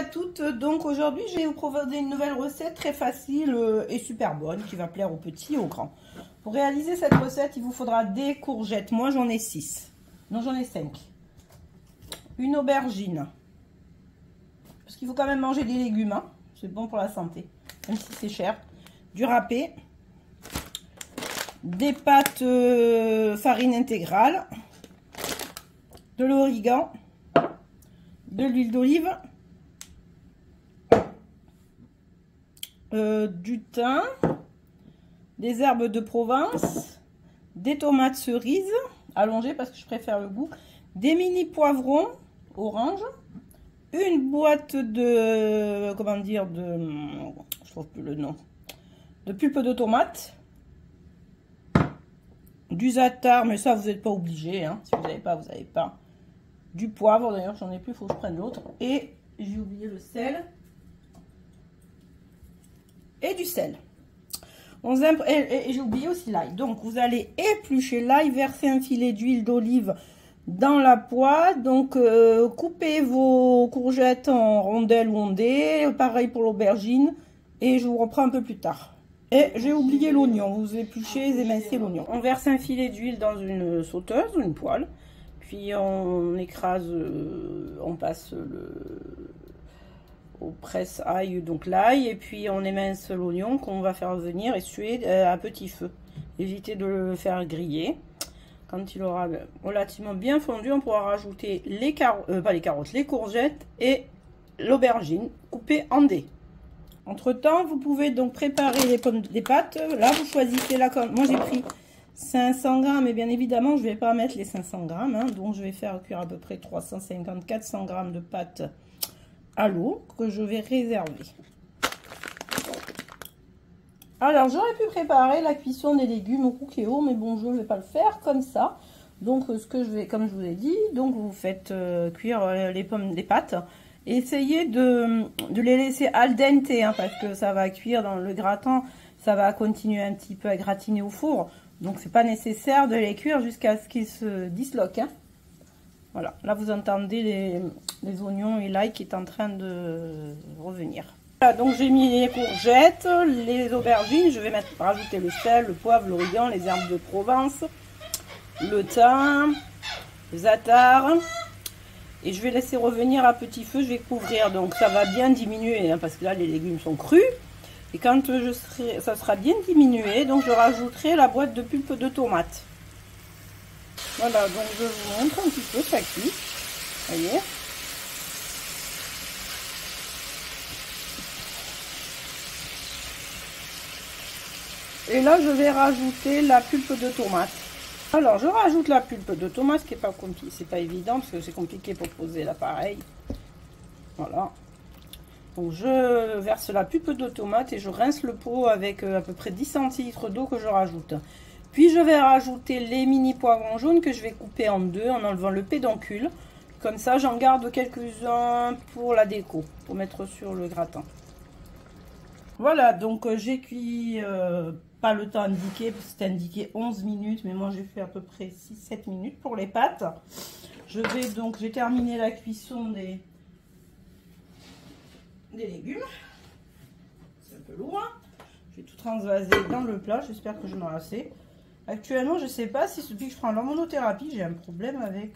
à toutes, donc aujourd'hui je vais vous proposer une nouvelle recette très facile et super bonne qui va plaire aux petits et aux grands. Pour réaliser cette recette, il vous faudra des courgettes, moi j'en ai 6, non j'en ai 5, une aubergine, parce qu'il faut quand même manger des légumes, hein. C'est bon pour la santé, même si c'est cher, du râpé, des pâtes farine intégrale, de l'origan, de l'huile d'olive, du thym, des herbes de Provence, des tomates cerises allongées parce que je préfère le goût, des mini poivrons orange, une boîte de, comment dire, je trouve plus le nom, de pulpe de tomate, du za'atar, mais ça vous n'êtes pas obligé, hein. Si vous n'avez pas, vous n'avez pas. Du poivre, d'ailleurs j'en ai plus, il faut que je prenne l'autre, et j'ai oublié le sel. Et du sel. Et j'ai oublié aussi l'ail. Donc vous allez éplucher l'ail, verser un filet d'huile d'olive dans la poêle. Donc coupez vos courgettes en rondelles ou ondées. Pareil pour l'aubergine. Et je vous reprends un peu plus tard. Et j'ai oublié l'oignon. Vous épluchez, émincez l'oignon. On verse un filet d'huile dans une sauteuse ou une poêle. Puis on écrase, on passe au presse-ail, donc l'ail, et puis on émince l'oignon qu'on va faire venir et suer à petit feu. Évitez de le faire griller. Quand il aura relativement bien fondu, on pourra rajouter les les courgettes et l'aubergine coupées en dés. Entre temps, vous pouvez donc préparer les pâtes. Là, vous choisissez la commande. Moi, j'ai pris 500 grammes, et bien évidemment, je ne vais pas mettre les 500 grammes, hein, donc je vais faire cuire à peu près 350-400 grammes de pâtes à l'eau que je vais réserver. Alors j'aurais pu préparer la cuisson des légumes au cookéo, mais bon, je ne vais pas le faire comme ça. Donc ce que je vais, comme je vous ai dit, donc vous faites cuire les pâtes. Essayez de les laisser al dente, hein, parce que ça va cuire dans le gratin, ça va continuer un petit peu à gratiner au four. Donc c'est pas nécessaire de les cuire jusqu'à ce qu'ils se disloquent, hein. Voilà, là vous entendez les oignons et l'ail qui est en train de revenir. Voilà, donc j'ai mis les courgettes, les aubergines, je vais rajouter le sel, le poivre, l'origan, les herbes de Provence, le thym, le za'atar. Et je vais laisser revenir à petit feu, je vais couvrir, donc ça va bien diminuer, hein, parce que là les légumes sont crus. Et quand ça sera bien diminué, donc je rajouterai la boîte de pulpe de tomate. Voilà, donc je vous montre un petit peu, ça cuit. Voyez. Et là, je vais rajouter la pulpe de tomate. Alors, je rajoute la pulpe de tomate, ce qui n'est pas compliqué, c'est pas évident, parce que c'est compliqué pour poser l'appareil. Voilà. Donc, je verse la pulpe de tomate et je rince le pot avec à peu près 10 centilitres d'eau que je rajoute. Puis je vais rajouter les mini poivrons jaunes que je vais couper en deux en enlevant le pédoncule. Comme ça, j'en garde quelques-uns pour la déco, pour mettre sur le gratin. Voilà, donc j'ai cuit, pas le temps indiqué, parce que c'était indiqué 11 minutes, mais moi j'ai fait à peu près 6-7 minutes pour les pâtes. J'ai terminé la cuisson des légumes. C'est un peu lourd, hein. Je vais tout transvaser dans le plat, j'espère que j'en aurai assez. Actuellement, je ne sais pas si depuis que je prends l'hormonothérapie, j'ai un problème avec...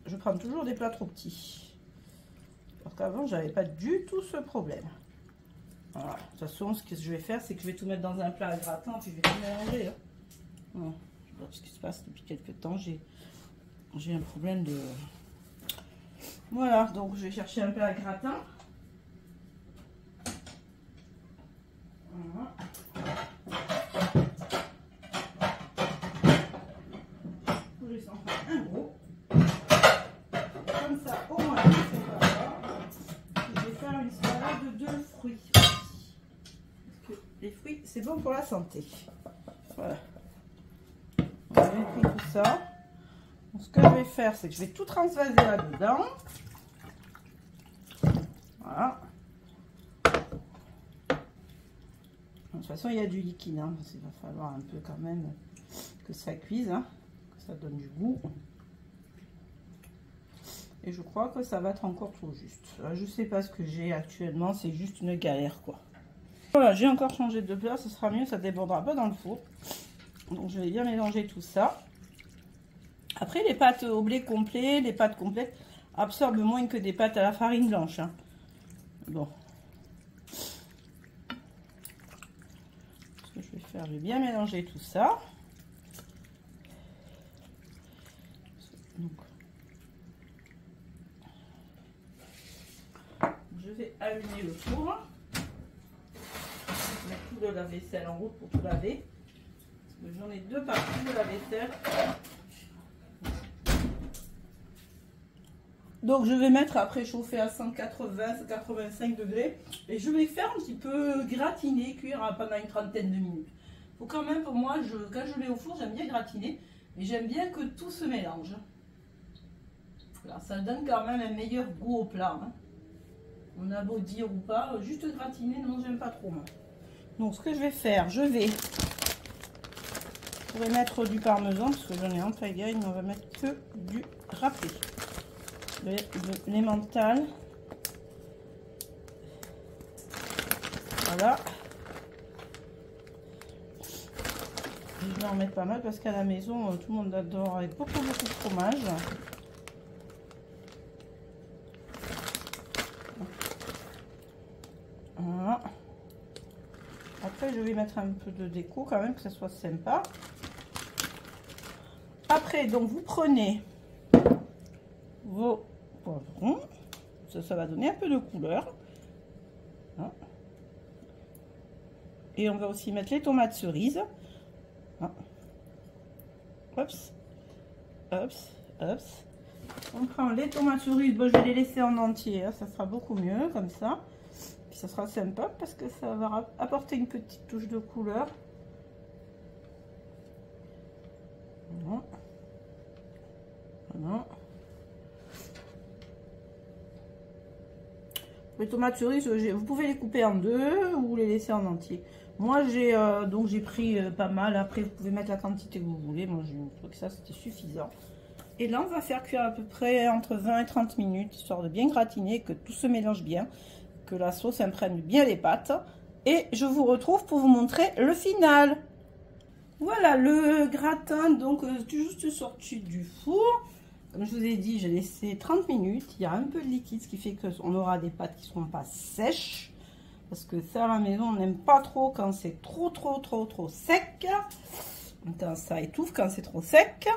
je prends toujours des plats trop petits. Alors qu'avant, je n'avais pas du tout ce problème. Voilà. De toute façon, ce que je vais faire, c'est que je vais tout mettre dans un plat à gratin, puis je vais tout mélanger. Hein. Voilà. Je sais pas ce qui se passe depuis quelques temps. J'ai un problème de... Voilà, donc je vais chercher un plat à gratin. Voilà. Un gros, comme ça au moins c'est pas grave. Je vais faire une salade de fruits aussi. Parce que les fruits c'est bon pour la santé. Voilà, on a bien pris tout ça. Donc, ce que je vais faire, c'est que je vais tout transvaser là-dedans. Voilà. De toute façon il y a du liquide, hein, parce qu'il va falloir un peu quand même que ça cuise, hein, que ça donne du goût. Et je crois que ça va être encore trop juste. Je sais pas ce que j'ai actuellement, c'est juste une galère quoi. Voilà, j'ai encore changé de plat, ce sera mieux, ça débordera pas dans le four. Donc je vais bien mélanger tout ça. Après les pâtes au blé complet, les pâtes complètes absorbent moins que des pâtes à la farine blanche. Hein. Bon. Ce que je vais faire, je vais bien mélanger tout ça. Donc, je vais allumer le four. Mettre tout le lave-vaisselle en route pour tout laver. J'en ai deux parties de lave-vaisselle. Donc je vais mettre à préchauffer à 180-185 degrés. Et je vais faire un petit peu gratiner, cuire pendant une trentaine de minutes. Faut quand même, pour moi, quand je mets au four, j'aime bien gratiner. Mais j'aime bien que tout se mélange. Voilà, ça donne quand même un meilleur goût au plat. Hein. On a beau dire ou pas, juste gratiner, non, j'aime pas trop moi. Donc ce que je vais faire, je pourrais mettre du parmesan, parce que j'en ai en pagaille, mais on va mettre que du râpé. L'emmental. Voilà. Je vais en mettre pas mal parce qu'à la maison, tout le monde adore avec beaucoup de fromage. Voilà. Après, je vais mettre un peu de déco quand même, que ça soit sympa. Après, donc, vous prenez vos poivrons. Ça va donner un peu de couleur. Hein. Et on va aussi mettre les tomates cerises. Hein. Hops, hops, hops. On prend les tomates cerises. Bon, je vais les laisser en entier. Hein. Ça sera beaucoup mieux comme ça. Puis ça sera sympa parce que ça va apporter une petite touche de couleur. Voilà. Voilà. Les tomates cerises, vous pouvez les couper en deux ou les laisser en entier. Moi, j'ai pris pas mal. Après, vous pouvez mettre la quantité que vous voulez. Moi, j'ai trouvé que ça, c'était suffisant. Et là, on va faire cuire à peu près entre 20 et 30 minutes, histoire de bien gratiner, que tout se mélange bien, que la sauce imprègne bien les pâtes. Et je vous retrouve pour vous montrer le final. Voilà, le gratin, donc, juste sorti du four. Comme je vous ai dit, j'ai laissé 30 minutes. Il y a un peu de liquide, ce qui fait qu'on aura des pâtes qui ne seront pas sèches. Parce que ça, à la maison, on n'aime pas trop quand c'est trop sec. Quand ça étouffe, quand c'est trop sec.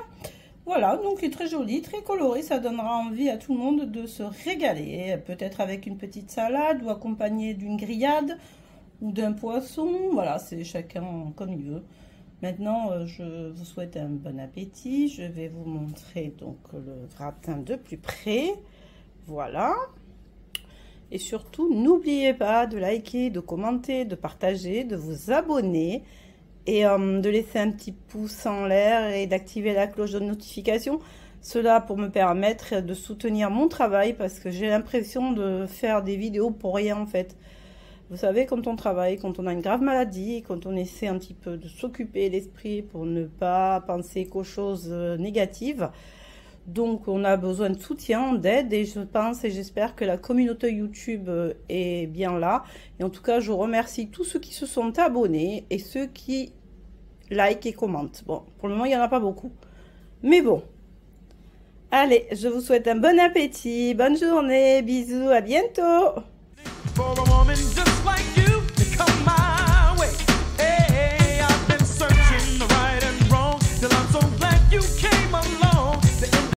Voilà, donc il est très joli, très coloré. Ça donnera envie à tout le monde de se régaler. Peut-être avec une petite salade ou accompagné d'une grillade ou d'un poisson. Voilà, c'est chacun comme il veut. Maintenant, je vous souhaite un bon appétit. Je vais vous montrer donc le gratin de plus près. Voilà. Et surtout, n'oubliez pas de liker, de commenter, de partager, de vous abonner et de laisser un petit pouce en l'air et d'activer la cloche de notification. Cela pour me permettre de soutenir mon travail parce que j'ai l'impression de faire des vidéos pour rien en fait. Vous savez, quand on travaille, quand on a une grave maladie, quand on essaie un petit peu de s'occuper l'esprit pour ne pas penser qu'aux choses négatives, donc on a besoin de soutien, d'aide et je pense et j'espère que la communauté YouTube est bien là. Et en tout cas, je remercie tous ceux qui se sont abonnés et ceux qui like et commentent. Bon, pour le moment, il n'y en a pas beaucoup. Mais bon. Allez, je vous souhaite un bon appétit, bonne journée, bisous, à bientôt. For a woman just like you to come my